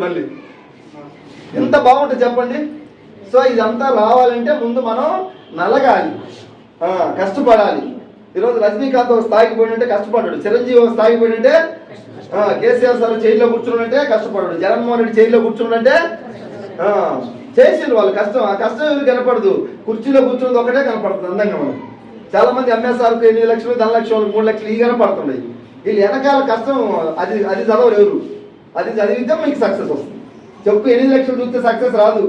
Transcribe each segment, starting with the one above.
మళ్ళీ ఎంత బాగుంటుంది చెప్పండి. సో ఇదంతా రావాలంటే ముందు మనం నలగాలి, కష్టపడాలి. ఈరోజు రజనీకాంత్ ఒక స్థాయికి పోయినంటే కష్టపడ్డాడు, చిరంజీవి ఒక స్థాయికి పోయినంటే, కేసీఆర్ సార్ జైల్లో కూర్చున్నాడంటే కష్టపడ్డాడు, జగన్మోహన్ రెడ్డి జైల్లో కూర్చున్నాడంటే చేసిండు వాళ్ళు కష్టం. ఆ కష్టం ఎవరు కనపడదు, కుర్చీలో కూర్చున్నది ఒకటే కనపడుతుంది అందంగా. మనం చాలా మంది ఎంఎస్ఆర్కి 8 లక్షలు, 10 లక్షలు, 3 లక్షలు ఈ కనపడుతున్నాయి. వీళ్ళు వెనకాల కష్టం అది చదవరు ఎవరు. అది చదివితే మీకు సక్సెస్ వస్తుంది. చెప్పు 8 లక్షలు చూస్తే సక్సెస్ రాదు.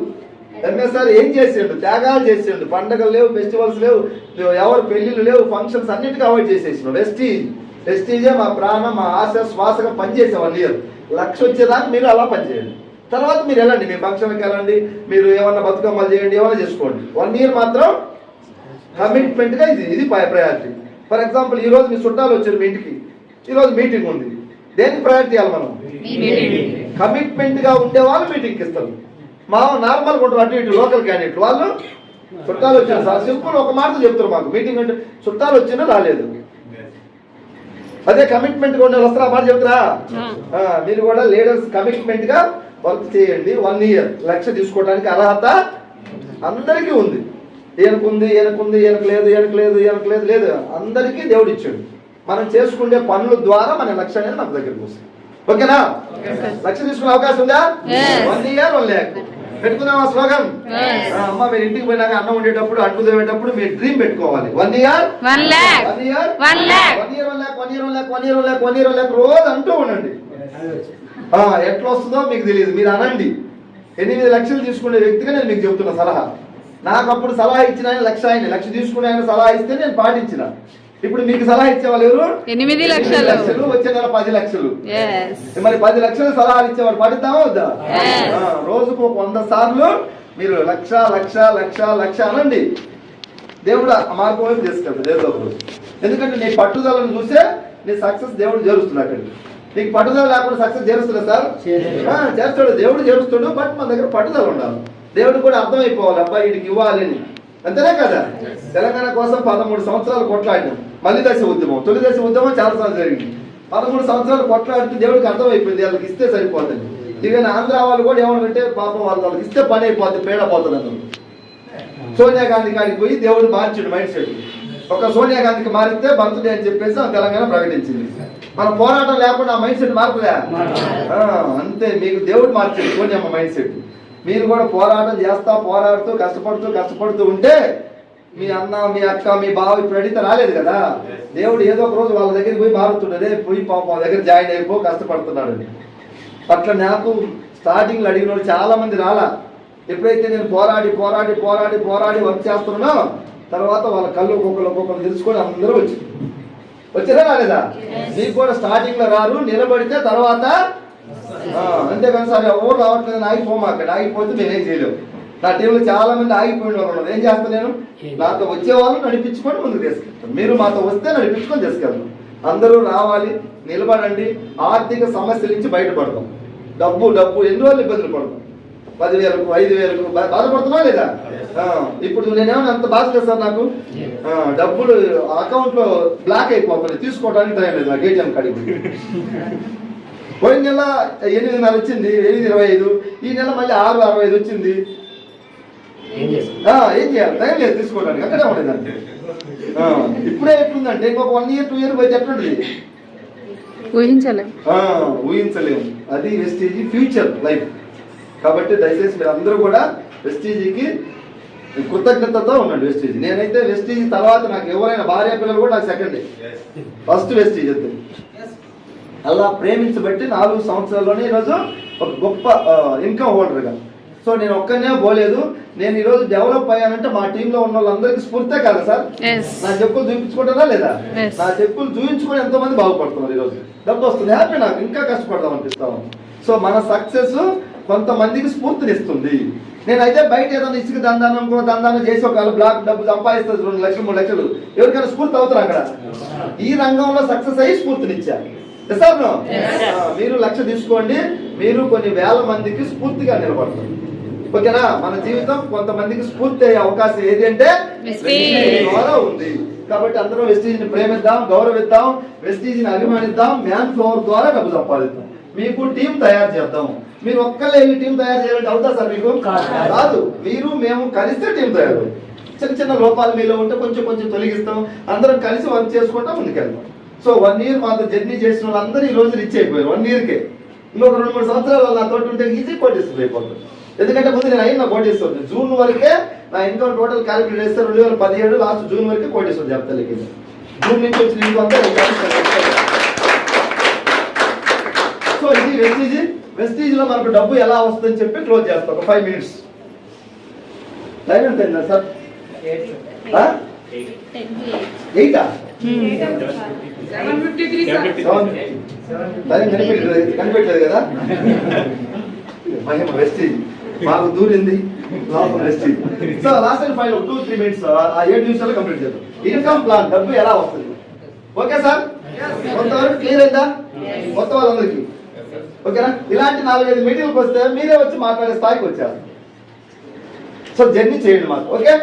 ఎంఎస్ఆర్ ఏం చేసిండు, త్యాగాలు చేసిండు. పండగలు లేవు, ఫెస్టివల్స్ లేవు, ఎవరు పెళ్లిళ్ళు లేవు, ఫంక్షన్స్ అన్నిటికీ అవాయిడ్ చేసేసిండు. వెస్టీజే మా ప్రాణం, మా ఆశ, శ్వాసగా పనిచేసే 1 ఇయర్. 1 లక్ష వచ్చేదాకా మీరు అలా పనిచేయండి. తర్వాత మీరు వెళ్ళండి, మీ ఫంక్షన్కి వెళ్ళండి, మీరు ఏమన్నా బతుకమ్మలు చేయండి, ఏమన్నా చేసుకోండి. 1 ఇయర్ మాత్రం కమిట్మెంట్గా ఇది ప్రయారిటీ. ఫర్ ఎగ్జాంపుల్ ఈరోజు మీ చుట్టాలు వచ్చారు మీ ఇంటికి, ఈరోజు మీటింగ్ ఉంది. దేనికి ప్రయారిటీ ఇవ్వాలి మనం? కమిట్మెంట్గా ఉండే వాళ్ళు మీటింగ్కి ఇస్తారు. మా నార్మల్గా ఉంటారు అటు ఇటు లోకల్ క్యాండిడేట్ వాళ్ళు చుట్టాలు వచ్చారు సార్ సింపుల్ ఒక మాటతో చెప్తారు మాకు మీటింగ్ అంటే చుట్టాలు వచ్చినా రాలేదు. అదే కమిట్మెంట్గా ఉండే వస్తారా మాట చెప్తారా? మీరు కూడా లీడర్స్ కమిట్మెంట్గా వర్క్ చేయండి. 1 ఇయర్ 1 లక్ష తీసుకోవడానికి అర్హత అందరికీ ఉంది. ఈయనకుంది, ఈయనకు లేదు లేదు, అందరికీ దేవుడు ఇచ్చాడు. మనం చేసుకునే పనుల ద్వారా మన 1 లక్ష అనేది మన దగ్గరికి వస్తుంది. ఓకేనా? 1 లక్ష తీసుకునే అవకాశం ఉందా? 1 ఇయర్ 1 lakh పెట్టుకుందామా స్లోగన్? అమ్మ మీరు ఇంటికి పోయినాక అన్నం ఉండేటప్పుడు అడుగు తినేటప్పుడు మీరు డ్రీమ్ పెట్టుకోవాలి. 1 year 1 lakh 1 year 1 lakh 1 year 1 lakh 1 year 1 lakh 1 year 1 lakh 1 year 1 lakh రోజు అంటూ ఉండండి. ఎట్లా వస్తుందో మీకు తెలియదు, మీరు అనండి. 8 లక్షలు తీసుకునే వ్యక్తిగా నేను మీకు చెప్తున్నా సలహా. నాకు అప్పుడు సలహా ఇచ్చిన ఆయన 1 లక్ష, ఆయన 1 లక్ష తీసుకునే ఆయన సలహా ఇస్తే నేను పాటించిన. ఇప్పుడు మీకు సలహా ఇచ్చేవాళ్ళు ఎవరు? 8 లక్షలు, వచ్చే నెల 10 లక్షలు. మరి 10 లక్షలు సలహాలు ఇచ్చేవాళ్ళు పాటిద్దామా వద్దా? రోజుకు 100 సార్లు మీరు 1 లక్ష 1 లక్ష 1 లక్ష 1 లక్ష అనండి. దేవుడు ఆ మార్గం వైపు తీసుకెళ్తాడు దేవుడు రోజు. ఎందుకంటే నీ పట్టుదలను చూసే నీ సక్సెస్ దేవుడు చేరుస్తున్నాడు. అక్కడికి నీకు పట్టుదల లేకుండా సక్సెస్ చేరుస్తున్నా సార్? చేస్తాడు, దేవుడు చేరుస్తాడు. బట్ మన దగ్గర పట్టుదల ఉండాలి. దేవుడు కూడా అర్థమైపోవాలి, అబ్బాయి వీడికి ఇవ్వాలి అని. అంతేనే కదా? తెలంగాణ కోసం 13 సంవత్సరాలు కొట్లాడినాం. మళ్ళీ దశ ఉద్యమం, తొలి దశ ఉద్యమం చాలా సార్లు జరిగింది. 13 సంవత్సరాలు కొట్లాడితే దేవుడికి అర్థమైపోయింది వాళ్ళకి ఇస్తే సరిపోతుంది. ఈవెన్ ఆంధ్ర వాళ్ళు కూడా ఏమనుకుంటే పాపం వాళ్ళకి ఇస్తే పని అయిపోతుంది, పేడ పోతుంది అన్నారు. సోనియా గాంధీ కాడికి పోయి దేవుడు మార్చాడు మైండ్ సెట్. ఒక సోనియా గాంధీకి మారితే బర్త్డే అని చెప్పేసి తెలంగాణ ప్రకటించింది. మన పోరాటం లేకుండా ఆ మైండ్ సెట్ మార్పులే. అంతే, మీకు దేవుడు మార్చాడు సోనియమ్మ మైండ్ సెట్. మీరు కూడా పోరాటం చేస్తా, పోరాడుతూ కష్టపడుతూ ఉంటే మీ అన్న, మీ అక్క, మీ బావ ఇప్పుడు అడిగితే రాలేదు కదా. దేవుడు ఏదో ఒక రోజు వాళ్ళ దగ్గరికి పోయి మారుతుండే, పోయి పాప వాళ్ళ దగ్గర జాయిన్ అయిపో కష్టపడుతున్నాడు అని. అట్లా నాకు స్టార్టింగ్లో అడిగిన వాళ్ళు చాలా మంది రాలా. ఎప్పుడైతే నేను పోరాడి వర్క్ చేస్తున్నానో తర్వాత వాళ్ళ కళ్ళు ఒక్కొక్కరు తెలుసుకొని అందరూ వచ్చారా రాలేదా? మీకు కూడా స్టార్టింగ్ లో రారు, నిలబడితే తర్వాత. అంతేకాని సార్ ఎవరు రావట్లేదు ఆగిపోమాక, ఆగిపోతే నేనేం చేయలేవు. నా టీంలో చాలా మంది ఆగిపోయిన వాళ్ళు ఉన్నారు. ఏం చేస్తాను నేను? నాతో వచ్చే వాళ్ళు నడిపించుకొని ముందుకు తీసుకెళ్తాను. మీరు మాతో వస్తే నడిపించుకొని తీసుకెళ్తాం. అందరూ రావాలి, నిలబడండి. ఆర్థిక సమస్యల నుంచి బయటపడతాం. డబ్బు ఎన్ని రోజులు ఇబ్బందులు పడతాం. 10,000కు 5,000కు బాధపడుతున్నా లేదా? ఇప్పుడు నేనేమన్నా అంత బాధ లేదు సార్. నాకు డబ్బులు అకౌంట్ లో బ్లాక్ అయిపోతుంది, తీసుకోవడానికి టైం లేదు నాకు ఏటీఎం కాడికి. పోయిన నెల 8,500 వచ్చింది, 8,25. ఈ నెల మళ్ళీ 6,65 వచ్చింది. ఏం చేయాలి? టైం లేదు తీసుకోవడానికి, అక్కడే ఉండేదంటే. ఇప్పుడే ఎట్లుందంటే ఇంకొక 1 year 2 year పోయి ఎట్లుంటుంది ఊహించలేము. అది వెస్టీజీ ఫ్యూచర్ లైఫ్. కాబట్టి దయచేసి మీరు అందరూ కూడా వెస్టీజీకి కృతజ్ఞతతో ఉండండి. వెస్టీజీ నేనైతే వెస్టీజీ తర్వాత నాకు ఎవరైనా భార్య పిల్లలు కూడా నాకు సెకండే, ఫస్ట్ వెస్టీజీ వద్దు. అలా ప్రేమించబట్టి 4 సంవత్సరాల్లోనే ఈరోజు ఒక గొప్ప ఇన్కమ్ హోల్డర్గా. సో నేను ఒక్కనే పోలేదు. నేను ఈరోజు డెవలప్ అయ్యానంటే మా టీంలో ఉన్న వాళ్ళందరికీ స్ఫూర్తే కదా సార్. నా చెప్పులు చూపించుకుంటారా లేదా? నా చెప్పులు చూపించుకొని ఎంతో మంది బాగుపడుతున్నారు. ఈరోజు డబ్బు వస్తుంది, హ్యాపీ, నాకు ఇంకా కష్టపడదాం అనిపిస్తాము. సో మన సక్సెస్ కొంతమందికి స్ఫూర్తినిస్తుంది. నేనైతే బయట ఏదైనా ఇసుక దందానం చేసి ఒక బ్లాక్ డబ్బు సంపాదిస్తుంది 2 లక్షలు 3 లక్షలు, ఎవరికైనా స్ఫూర్తి అవుతారు అక్కడ. ఈ రంగంలో సక్సెస్ అయ్యి స్ఫూర్తినిచ్చారు. మీరు 1 లక్ష తీసుకోండి, మీరు కొన్ని వేల మందికి స్ఫూర్తిగా నిలబడతారు. ఓకేనా? మన జీవితం కొంతమందికి స్ఫూర్తి అయ్యే అవకాశం ఏది అంటే ద్వారా ఉంది. కాబట్టి అందరూ వెస్టీజీని ప్రేమిద్దాం, గౌరవిద్దాం, వెస్టీజీని అభిమానిద్దాం, మ్యాన్ పవర్ ద్వారా డబ్బు సంపాదిద్దాం. మీకు టీం తయారు చేద్దాం. మీరు ఒక్కళ్ళే వెళ్ళి టీం తయారు చేయాలంటే అవుతా సార్? మీకు కాదు. మీరు మేము కలిస్తే టీం తయారు. చిన్న చిన్న లోపాలు మీలో ఉంటే కొంచెం కొంచెం తొలగిస్తాం, అందరం కలిసి వర్క్ చేసుకుంటా ముందుకెళ్తాం. సో 1 year మాతో జర్నీ చేసిన వాళ్ళందరూ ఈ రోజు రిచ్ అయిపోయారు 1 yearకే. ఇంకొక 2-3 సంవత్సరాలు నా తోటి ఉంటే ఈజీ కోటీశ్వరుడు అయిపోతుంది. ఎందుకంటే ముందు నేను అయిన కోటీశ్వరుడు. జూన్ వరకే నా ఇన్కమ్ టోటల్ క్యాలిక్యులేట్ చేస్తే 2017 లాస్ట్ జూన్ వరకే కోటీశ్వరుడు చెప్తా. లెక్కింది జూన్ నుంచి వచ్చిన ఇన్కమ్ అంతా. సో ఇది వెస్టీజ్. వెస్టీజ్ లో మనకు డబ్బు ఎలా వస్తుందని చెప్పి క్లోజ్ చేస్తాం. ఒక 5 minutes టైం ఎంత అయిందా సార్? 8 కనిపెట్టలేదు కదా? మహిమ వెస్టీజ్ మాకు దూరింది లోపల Vestige. So last and final 2-3 minutes ఆ 7 నిమిషాలు కంప్లీట్ చేద్దాం. ఇన్కమ్ ప్లాన్, డబ్బు ఎలా వస్తుంది. Okay sir? కొంతవరకు క్లియర్ అయిందా కొత్త వాళ్ళందరికీ? ఓకేనా? ఇలాంటి 4-5 మీటింగ్కి వస్తే మీరే వచ్చి మాట్లాడే స్థాయికి వచ్చారు. సో జర్నీ చేయండి మాకు. ఓకే?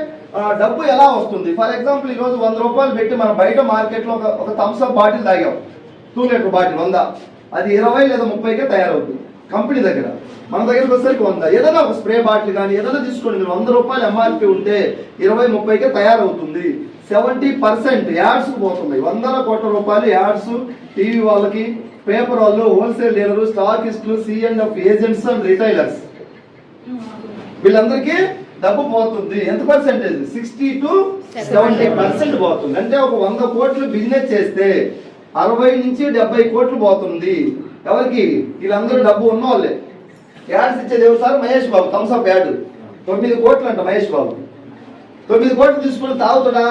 డబ్బు ఎలా వస్తుంది? ఫర్ ఎగ్జాంపుల్ ఈరోజు 100 రూపాయలు పెట్టి మనం బయట మార్కెట్లో ఒక థమ్స్ అప్ బాటిల్ తాగాం, 2 లీటర్ బాటిల్ 100, అది 20 లేదా 30కే తయారవుతుంది కంపెనీ దగ్గర. మన దగ్గరకు వచ్చేసరికి 100. ఏదైనా ఒక స్ప్రే బాటిల్ కానీ ఏదైనా తీసుకోండి, మీరు 100 రూపాయలు ఎంఆర్పి ఉంటే 20-30కే తయారవుతుంది. 70% యాడ్స్ పోతున్నాయి. 100 కోట్ల రూపాయలు యాడ్స్ టీవీ వాళ్ళకి, పేపర్ వాళ్ళు, హోల్సేల్ డీలర్లు, స్టాకిస్టులు, C&F ఏజెంట్స్ అండ్ రిటైలర్స్, వీళ్ళందరికీ డబ్బు పోతుంది. ఎంత పర్సెంటేజ్? 60 to 70% పోతుంది. అంటే ఒక 100 కోట్లు బిజినెస్ చేస్తే 60 నుంచి 70 కోట్లు పోతుంది. ఎవరికి? వీళ్ళందరూ డబ్బు ఉన్న వాళ్ళే. యాడ్స్ ఇచ్చేది ఎవరు sir? Mahesh Babu. Thums Up ad 9 కోట్లు అంట మహేష్ బాబు. 9 కోట్లు తీసుకుని తాగుతాడా?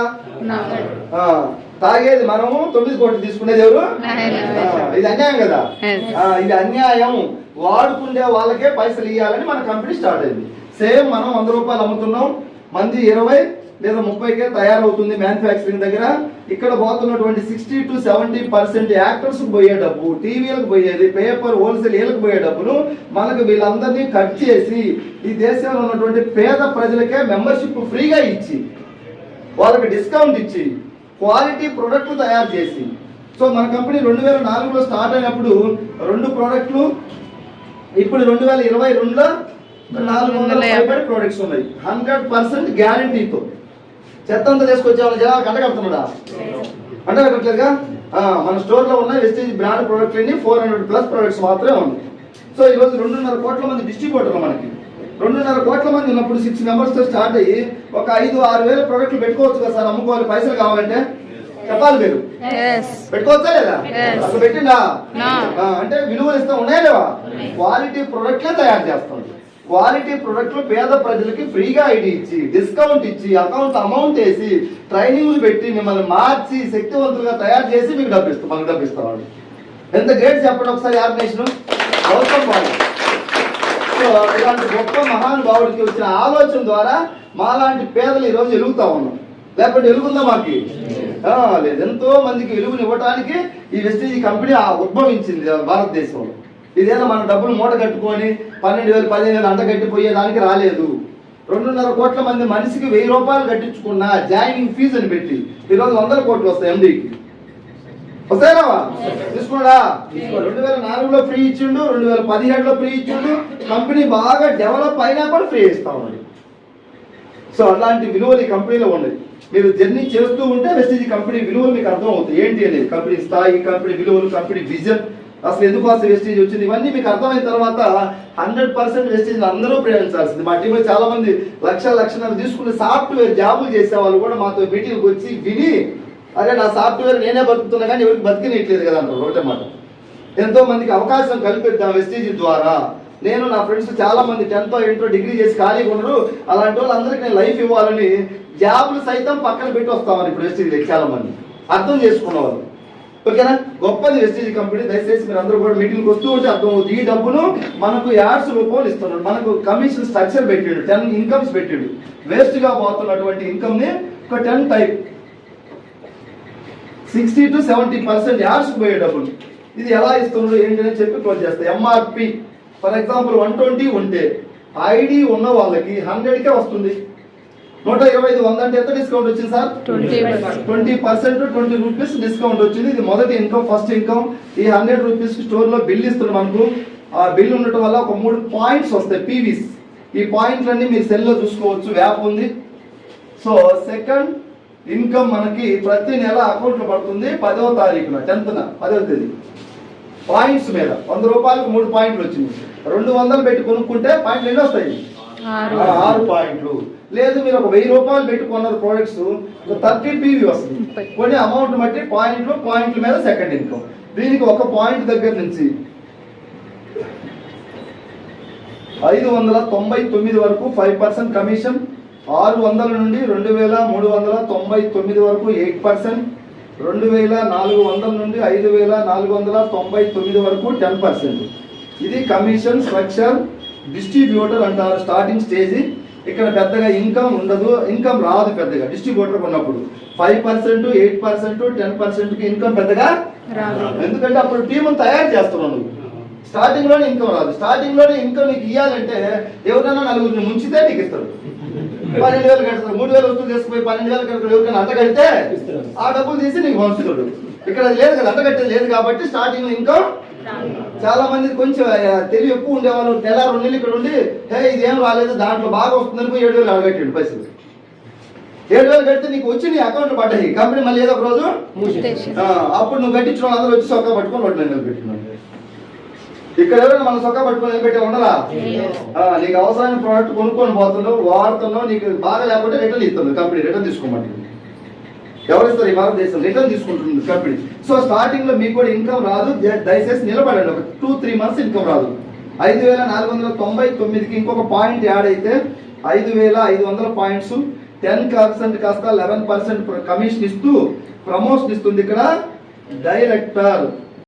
తాగేది మనము. 9 కోట్లు తీసుకునేది ఎవరు? ఇది అన్యాయం కదా? ఇది అన్యాయం. వాడుకుండే వాళ్ళకే పైసలు ఇవ్వాలని మన కంపెనీ స్టార్ట్ అయింది. సేమ్ మనం 100 రూపాయలు అమ్ముతున్నాం, మంది 20 లేదా 30కే తయారవుతుంది మ్యానుఫ్యాక్చరింగ్ దగ్గర. ఇక్కడ పోతున్నటువంటి 60 to 70% యాక్టర్స్ పోయే డబ్బు, టీవీలకు పోయేది, పేపర్, హోల్సేల్ వీళ్ళకి పోయే డబ్బులు మనకు వీళ్ళందరినీ కట్ చేసి ఈ దేశంలో ఉన్నటువంటి పేద ప్రజలకే మెంబర్షిప్ ఫ్రీగా ఇచ్చి, వాళ్ళకి డిస్కౌంట్ ఇచ్చి, క్వాలిటీ ప్రొడక్ట్లు తయారు చేసి. సో మన కంపెనీ 2004లో స్టార్ట్ అయినప్పుడు 2 ప్రోడక్ట్లు, ఇప్పుడు 2022లో 400 ప్రొడక్ట్స్ ఉన్నాయి. 100% గ్యారంటీతో. చెత్త అంతా తీసుకొచ్చే వాళ్ళ జనాలు కంటగడుతున్నాడా? అంటే కట్టలేదుగా. మన స్టోర్ లో ఉన్న వెస్టేజ్ బ్రాండ్ ప్రొడక్ట్ 400+ ప్రొడక్ట్స్ మాత్రమే ఉన్నాయి. సో ఈరోజు 2.5 కోట్ల మంది డిస్ట్రిబ్యూటర్లు మనకి. 2.5 కోట్ల మంది ఉన్నప్పుడు 6 members తో స్టార్ట్ అయ్యి ఒక 5-6 వేల ప్రొడక్ట్లు పెట్టుకోవచ్చు కదా సార్? అమ్ముకోవాలి, పైసలు కావాలంటే చెప్పాలి. మీరు పెట్టుకోవచ్చా లేదా? అసలు పెట్టిందా? అంటే విలువలు ఇస్తా ఉన్నాయా లేవా? క్వాలిటీ ప్రొడక్ట్లే తయారు చేస్తాం. క్వాలిటీ ప్రొడక్ట్లు పేద ప్రజలకి ఫ్రీగా ఐడి ఇచ్చి, డిస్కౌంట్ ఇచ్చి, అకౌంట్ అమౌంట్ వేసి, ట్రైనింగ్లు పెట్టి, మిమ్మల్ని మార్చి శక్తివంతులుగా తయారు చేసి మీకు డబ్బిస్తాం. మనకు డబ్బిస్తాం. ఎంత గ్రేట్ చెప్పండి ఒకసారి ఆర్గనైజేషన్. గౌతమ్ బాబు. సో ఇలాంటి గొప్ప మహానుభావుడికి వచ్చిన ఆలోచన ద్వారా మాలాంటి పేదలు ఈరోజు ఎలుగుతా ఉన్నాం. లేకపోతే వెలుగుందా మాకి? లేదు. ఎంతో మందికి వెలుగుని ఇవ్వడానికి ఈ వెస్టీజ్ కంపెనీ ఉద్భవించింది భారతదేశంలో. ఇదేదో మన డబ్బులు మూట కట్టుకొని 12,000 15,000 అంట కట్టిపోయేదానికి రాలేదు. 2.5 కోట్ల మంది మనిషికి 1000 రూపాయలు కట్టించుకున్న జాయినింగ్ ఫీజు అని పెట్టి ఈరోజు 100 కోట్లు వస్తాయి. ఎండీకి వస్తాయరావా? తీసుకున్నాడా? 2004లో ఫ్రీ ఇచ్చిండు, 2017లో ఫ్రీ ఇచ్చిండు. కంపెనీ బాగా డెవలప్ అయినా కూడా ఫ్రీ ఇస్తా ఉన్నాడు. సో అలాంటి విలువలు ఈ కంపెనీలో ఉన్నాయి. మీరు జర్నీ చేస్తూ ఉంటే వెస్టీజ్ కంపెనీ విలువలు మీకు అర్థం అవుతాయి. ఏంటి అనేది కంపెనీ స్థాయి, కంపెనీ విలువలు, కంపెనీ విజన్, అసలు ఎందుకోసం వెస్టీజ్ వచ్చింది, ఇవన్నీ మీకు అర్థమైన తర్వాత 100% వెస్టీజ్ అందరూ ప్రేమించాల్సింది. మా టీంలో చాలా మంది లక్షన్నర తీసుకుని సాఫ్ట్వేర్ జాబులు చేసే వాళ్ళు కూడా మాతో మీటింగ్కి వచ్చి విని, అరే నా సాఫ్ట్వేర్ నేనే బతుకుతున్నా కానీ ఎవరికి బతికినట్లేదు కదా అంటారు. ఒకటే మాట. ఎంతో మందికి అవకాశం కల్పిద్దాం వెస్టీజ్ ద్వారా. నేను నా ఫ్రెండ్స్ చాలా మంది 10th ఇంటర్ డిగ్రీ చేసి ఖాళీగా ఉండరు, అలాంటి వాళ్ళందరికీ నేను లైఫ్ ఇవ్వాలని జాబులు సైతం పక్కన పెట్టి వస్తామని ఇప్పుడు వెస్టీజ్ చాలా మంది అర్థం చేసుకున్నవాళ్ళు. ఓకేనా? గొప్పది వెస్టీజ్ కంపెనీ. దయచేసి మీరు అందరూ కూడా మీటింగ్కి వస్తూ ఉంటే అర్థం అవుతుంది. ఈ డబ్బును మనకు యాడ్స్ రూపంలో ఇస్తున్నాడు. మనకు కమిషన్ స్ట్రక్చర్ పెట్టాడు, 10 ఇన్కమ్స్ పెట్టాడు. వేస్ట్ గా పోతున్నటువంటి ఇన్కమ్ ని ఒక 10 టైప్ 60 to 70% యాడ్స్ పోయే డబ్బులు. ఇది ఎలా ఇస్తున్నాడు ఏంటి అని చెప్పి క్లోజ్ చేస్తాయి. ఎంఆర్పి ఫర్ ఎగ్జాంపుల్ 120 ఉంటే ఐడి ఉన్న వాళ్ళకి 100కే వస్తుంది. 125 100 అంటే ఎంత డిస్కౌంట్ వచ్చింది సార్? 20%, 20 రూపీస్ డిస్కౌంట్ వచ్చింది. ఇది మొదటి ఇన్కమ్, ఫస్ట్ ఇన్కమ్. ఈ 100 రూపీస్ స్టోర్ లో బిల్ ఇస్తుంది మనకు. ఆ బిల్ ఉండటం వల్ల ఒక 3 పాయింట్స్ వస్తాయి, పీవీస్. ఈ పాయింట్లన్నీ మీరు సెల్ లో చూసుకోవచ్చు, యాప్ ఉంది. సో సెకండ్ ఇన్కమ్ మనకి ప్రతి నెల అకౌంట్ లో పడుతుంది 10వ తారీఖున, 10వ తేదీ. పాయింట్స్ మీద 100 రూపాయలకు 3 పాయింట్లు వచ్చింది. 200 పెట్టి కొనుక్కుంటే పాయింట్లు ఎన్ని వస్తాయి? 6 పాయింట్లు. లేదు మీరు ఒక 1000 రూపాయలు పెట్టి కొన్నది ప్రోడక్ట్స్ 30 పీవీ వస్తుంది. కొన్ని అమౌంట్ బట్టి పాయింట్ల మీద సెకండ్ ఇన్కమ్. దీనికి ఒక పాయింట్ దగ్గర నుంచి 599 వరకు 5% కమిషన్, 600 నుండి 2399 వరకు 8%, 2400 నుండి 5499 వరకు 10%. ఇది కమిషన్ స్ట్రక్చర్. డిస్ట్రిబ్యూటర్ అంటారు స్టార్టింగ్ స్టేజ్. ఇక్కడ పెద్దగా ఇన్కమ్ ఉండదు, ఇన్కమ్ రాదు పెద్దగా. డిస్ట్రిబ్యూటర్ ఉన్నప్పుడు 5%, 8%, 10% ఇన్కమ్ పెద్దగా రాదు. ఎందుకంటే అప్పుడు టీమును తయారు చేస్తున్నావు నువ్వు. స్టార్టింగ్ లోనే ఇన్కమ్ రాదు. స్టార్టింగ్ లోనే ఇన్కమ్ నీకు ఇవ్వాలంటే ఎవరైనా నలుగురిని ముంచితే నీకు ఇస్తాడు. 12,000 కడతాడు, 3,000 వస్తువులు తీసుకుపోయి 12,000 కడతాడు. ఎవరికైనా అంట కడితే ఆ డబ్బులు తీసి నీకు పంచుతాడు. ఇక్కడ లేదు కదా, అంట కట్టేది లేదు కాబట్టి స్టార్టింగ్ ఇన్కమ్. చాలా మంది కొంచెం తెలివి ఎక్కువ ఉండేవాళ్ళు. నెల 2 నెలలు ఇక్కడ ఉండి ఇదేం రాలేదు, దాంట్లో బాగా వస్తుందని 7,000 అడగట్టాడు పైసలు. 7,000 కడితే నీకు వచ్చి నీ అకౌంట్ పడ్డాయి. కంపెనీ మళ్ళీ ఏదో ఒక రోజు అప్పుడు నువ్వు కట్టించిన వాళ్ళు అందరూ వచ్చి సొక్కా పట్టుకొని రోడ్లు నిలబెట్టుకున్నాడు. ఇక్కడ ఎవరైనా మనం సొక్కా పట్టుకొని నిలబెట్టే ఉండరా? నీకు అవసరమైన ప్రోడక్ట్ కొనుక్కొని పోతున్నావు, వాడుతున్నావు, నీకు బాగా లేకపోతే రిటర్న్ ఇస్తుంది కంపెనీ. రిటర్న్ తీసుకోమంటుంది. ఎవరిస్తారు? ఈ భారతదేశం రిటర్న్ తీసుకుంటుంది కంపెనీ. సో స్టార్టింగ్ లో మీకు కూడా ఇన్కమ్ రాదు. దయచేసి నిలబడండి. ఒక 2-3 మంత్స్ ఇన్కమ్ రాదు. 5,499కి ఇంకొక పాయింట్ యాడ్ అయితే 5,500 పాయింట్స్. 10% కాస్త 11% కమిషన్ ఇస్తూ ప్రమోషన్ ఇస్తుంది ఇక్కడ డైరెక్టర్.